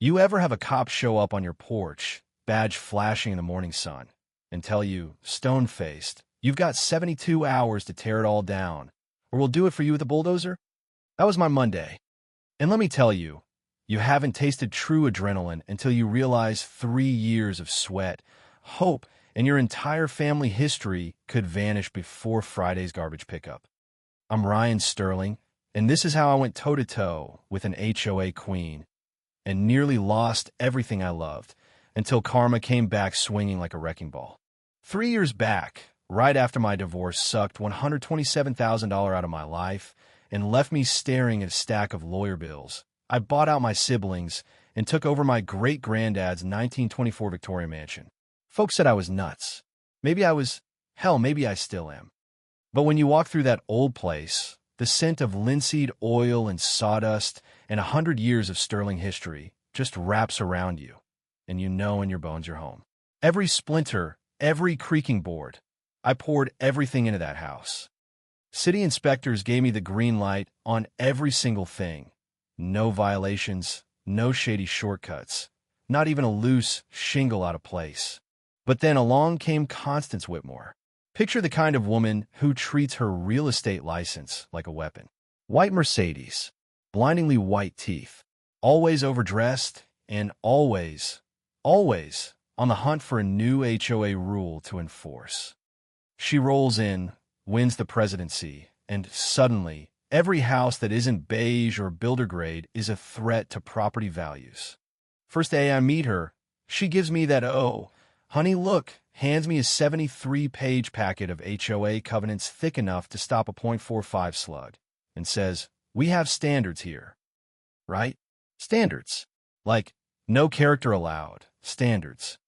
You ever have a cop show up on your porch, badge flashing in the morning sun, and tell you, stone-faced, you've got 72 hours to tear it all down, or we'll do it for you with a bulldozer? That was my Monday. And let me tell you, you haven't tasted true adrenaline until you realize 3 years of sweat, hope, and your entire family history could vanish before Friday's garbage pickup. I'm Ryan Sterling, and this is how I went toe-to-toe with an HOA queen and nearly lost everything I loved until karma came back swinging like a wrecking ball. 3 years back, right after my divorce sucked $127,000 out of my life and left me staring at a stack of lawyer bills, I bought out my siblings and took over my great-granddad's 1924 Victoria mansion. Folks said I was nuts. Maybe I was. Hell, maybe I still am. But when you walk through that old place, the scent of linseed oil and sawdust and 100 years of sterling history just wraps around you, and you know in your bones you're home. Every splinter, every creaking board, I poured everything into that house. City inspectors gave me the green light on every single thing. No violations, no shady shortcuts, not even a loose shingle out of place. But then along came Constance Whitmore. Picture the kind of woman who treats her real estate license like a weapon. White Mercedes, blindingly white teeth, always overdressed, and always on the hunt for a new HOA rule to enforce. She rolls in, wins the presidency, and suddenly, every house that isn't beige or builder grade is a threat to property values. First day I meet her, she gives me that, "Oh, honey, look," hands me a 73-page packet of HOA covenants thick enough to stop a .45 slug, and says, "We have standards here." Right? Standards. Like, no character allowed. Standards.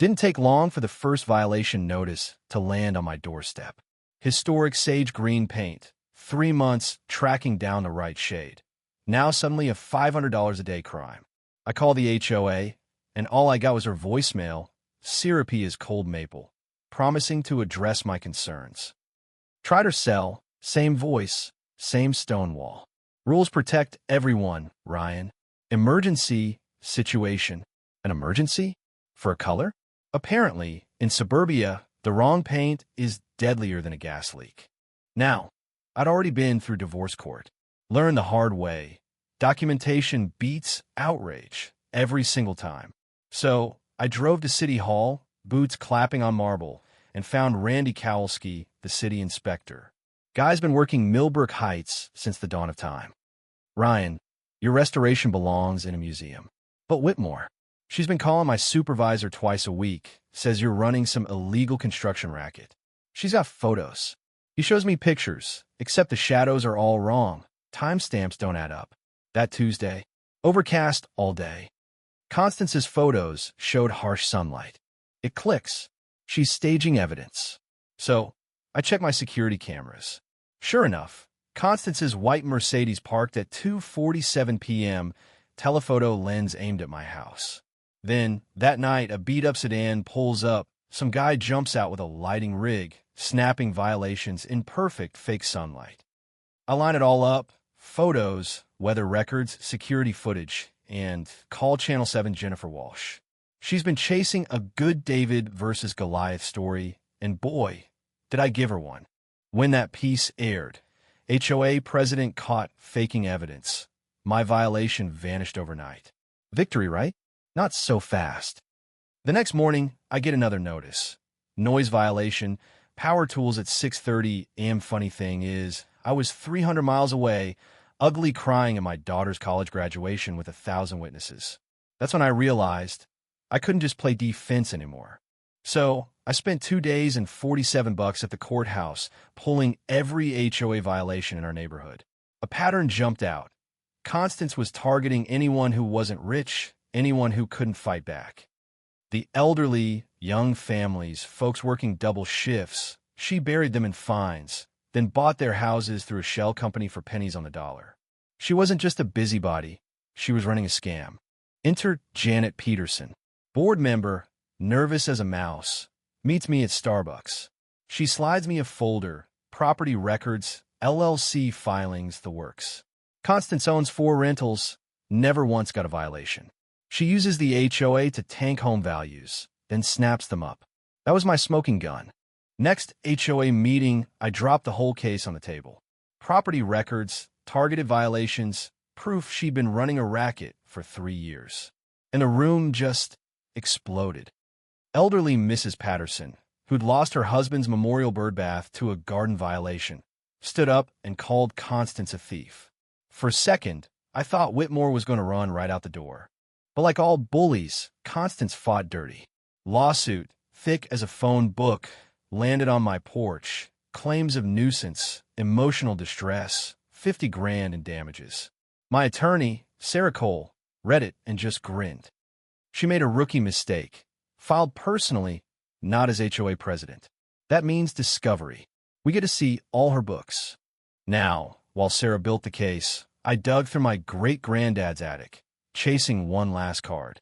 Didn't take long for the first violation notice to land on my doorstep. Historic sage green paint. 3 months tracking down the right shade. Now suddenly a $500 a day crime. I call the HOA, and all I got was her voicemail, syrupy as cold maple, promising to address my concerns. Tried her cell, same voice, same stonewall. Rules protect everyone, Ryan. Emergency situation. An emergency? For a color? Apparently, in suburbia, the wrong paint is deadlier than a gas leak. Now, I'd already been through divorce court. Learned the hard way. Documentation beats outrage every single time. So, I drove to City Hall, boots clapping on marble, and found Randy Kowalski, the city inspector. Guy's been working Millbrook Heights since the dawn of time. "Ryan, your restoration belongs in a museum." "But Whitmore, she's been calling my supervisor twice a week, says you're running some illegal construction racket. She's got photos. He shows me pictures, except the shadows are all wrong. Timestamps don't add up. That Tuesday, overcast all day. Constance's photos showed harsh sunlight. It clicks. She's staging evidence. So, I check my security cameras. Sure enough, Constance's white Mercedes parked at 2:47 p.m., telephoto lens aimed at my house. Then, that night, a beat-up sedan pulls up. Some guy jumps out with a lighting rig, snapping violations in perfect fake sunlight. I line it all up. Photos, weather records, security footage, and call Channel 7 Jennifer Walsh. She's been chasing a good David versus Goliath story, and boy, did I give her one. When that piece aired, HOA president caught faking evidence. My violation vanished overnight. Victory, right? Not so fast. The next morning, I get another notice. Noise violation, power tools at 6:30 a.m. Funny thing is, I was 300 miles away, ugly crying at my daughter's college graduation with 1,000 witnesses. That's when I realized I couldn't just play defense anymore. So I spent 2 days and $47 at the courthouse, pulling every HOA violation in our neighborhood. A pattern jumped out. Constance was targeting anyone who wasn't rich, anyone who couldn't fight back. The elderly, young families, folks working double shifts, she buried them in fines, then bought their houses through a shell company for pennies on the dollar. She wasn't just a busybody, she was running a scam. Enter Janet Peterson, board member, nervous as a mouse, meets me at Starbucks. She slides me a folder, property records, LLC filings, the works. Constance owns 4 rentals, never once got a violation. She uses the HOA to tank home values, then snaps them up. That was my smoking gun. Next HOA meeting, I dropped the whole case on the table. Property records, targeted violations, proof she'd been running a racket for 3 years. And the room just exploded. Elderly Mrs. Patterson, who'd lost her husband's memorial birdbath to a garden violation, stood up and called Constance a thief. For a second, I thought Whitmore was going to run right out the door. But like all bullies, Constance fought dirty. Lawsuit, thick as a phone book, landed on my porch. Claims of nuisance, emotional distress, 50 grand in damages. My attorney, Sarah Cole, read it and just grinned. She made a rookie mistake. Filed personally, not as HOA president. That means discovery. We get to see all her books. Now, while Sarah built the case, I dug through my great-granddad's attic, chasing one last card.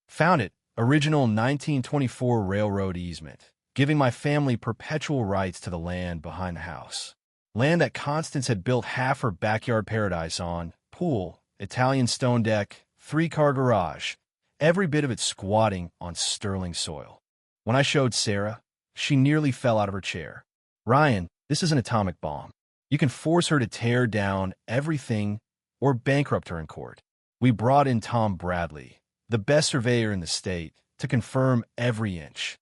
Found it, original 1924 railroad easement, giving my family perpetual rights to the land behind the house. Land that Constance had built half her backyard paradise on, pool, Italian stone deck, 3-car garage, every bit of it squatting on sterling soil. When I showed Sarah, she nearly fell out of her chair. Ryan, this is an atomic bomb. You can force her to tear down everything or bankrupt her in court. We brought in Tom Bradley, the best surveyor in the state, to confirm every inch.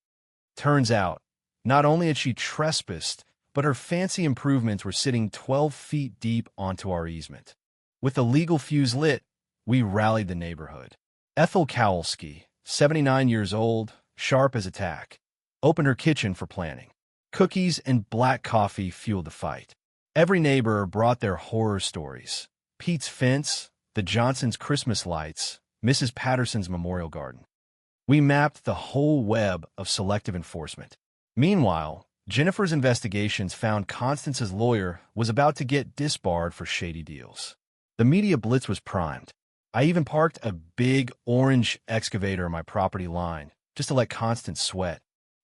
Turns out, not only had she trespassed, but her fancy improvements were sitting 12 feet deep onto our easement. With the legal fuse lit, we rallied the neighborhood. Ethel Kowalski, 79 years old, sharp as a tack, opened her kitchen for planning. Cookies and black coffee fueled the fight. Every neighbor brought their horror stories. Pete's fence, the Johnsons' Christmas lights, Mrs. Patterson's memorial garden. We mapped the whole web of selective enforcement. Meanwhile, Jennifer's investigations found Constance's lawyer was about to get disbarred for shady deals. The media blitz was primed. I even parked a big orange excavator on my property line just to let Constance sweat.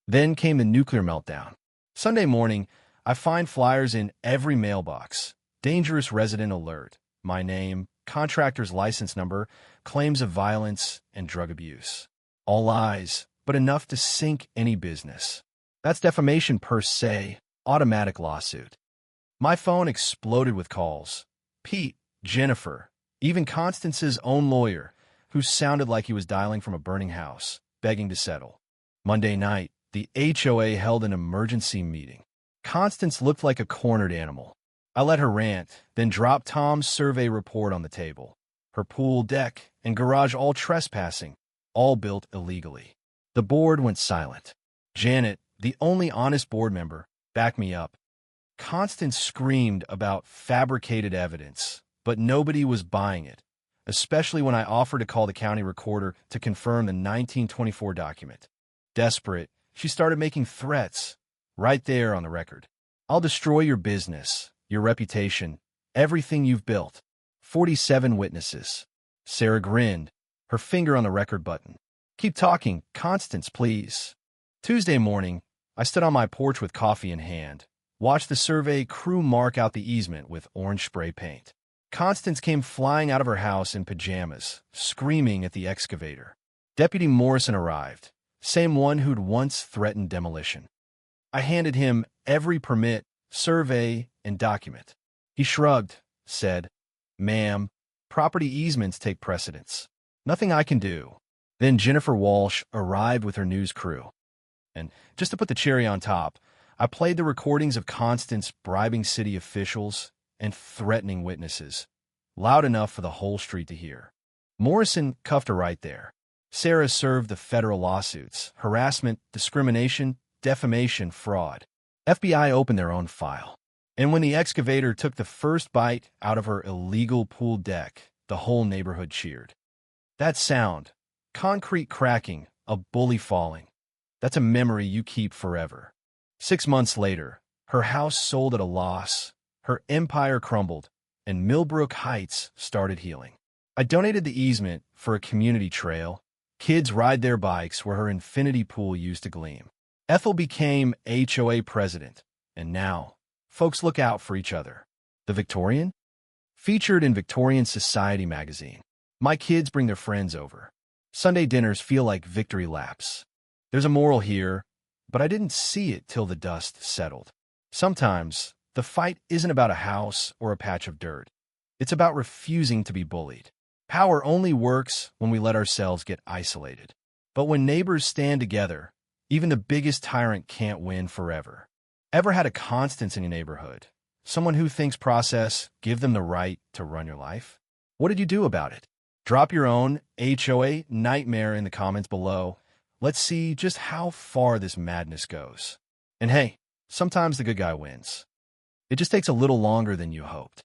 Then came the nuclear meltdown. Sunday morning, I find flyers in every mailbox. Dangerous resident alert. My name, contractor's license number, claims of violence and drug abuse. All lies, but enough to sink any business. That's defamation per se, automatic lawsuit. My phone exploded with calls. Pete, Jennifer, even Constance's own lawyer, who sounded like he was dialing from a burning house, begging to settle. Monday night, the HOA held an emergency meeting. Constance looked like a cornered animal. I let her rant, then dropped Tom's survey report on the table. Her pool, deck, and garage all trespassing, all built illegally. The board went silent. Janet, the only honest board member, backed me up. Constance screamed about fabricated evidence, but nobody was buying it, especially when I offered to call the county recorder to confirm the 1924 document. Desperate, she started making threats, right there on the record. I'll destroy your business, your reputation, everything you've built. 47 witnesses. Sarah grinned, her finger on the record button. Keep talking, Constance, please. Tuesday morning, I stood on my porch with coffee in hand, watched the survey crew mark out the easement with orange spray paint. Constance came flying out of her house in pajamas, screaming at the excavator. Deputy Morrison arrived, same one who'd once threatened demolition. I handed him every permit, survey, and document. He shrugged, said, "Ma'am, property easements take precedence. Nothing I can do." Then Jennifer Walsh arrived with her news crew. And just to put the cherry on top, I played the recordings of Constance bribing city officials and threatening witnesses, loud enough for the whole street to hear. Morrison cuffed her right there. Sarah served the federal lawsuits, harassment, discrimination, defamation, fraud. FBI opened their own file. And when the excavator took the first bite out of her illegal pool deck, the whole neighborhood cheered. That sound, concrete cracking, a bully falling, that's a memory you keep forever. 6 months later, her house sold at a loss, her empire crumbled, and Millbrook Heights started healing. I donated the easement for a community trail. Kids ride their bikes where her infinity pool used to gleam. Ethel became HOA president, and now, folks look out for each other. The Victorian? Featured in Victorian Society magazine. My kids bring their friends over. Sunday dinners feel like victory laps. There's a moral here, but I didn't see it till the dust settled. Sometimes, the fight isn't about a house or a patch of dirt. It's about refusing to be bullied. Power only works when we let ourselves get isolated. But when neighbors stand together, even the biggest tyrant can't win forever. Ever had a Constance in your neighborhood? Someone who thinks process give them the right to run your life? What did you do about it? Drop your own HOA nightmare in the comments below. Let's see just how far this madness goes. And hey, sometimes the good guy wins. It just takes a little longer than you hoped.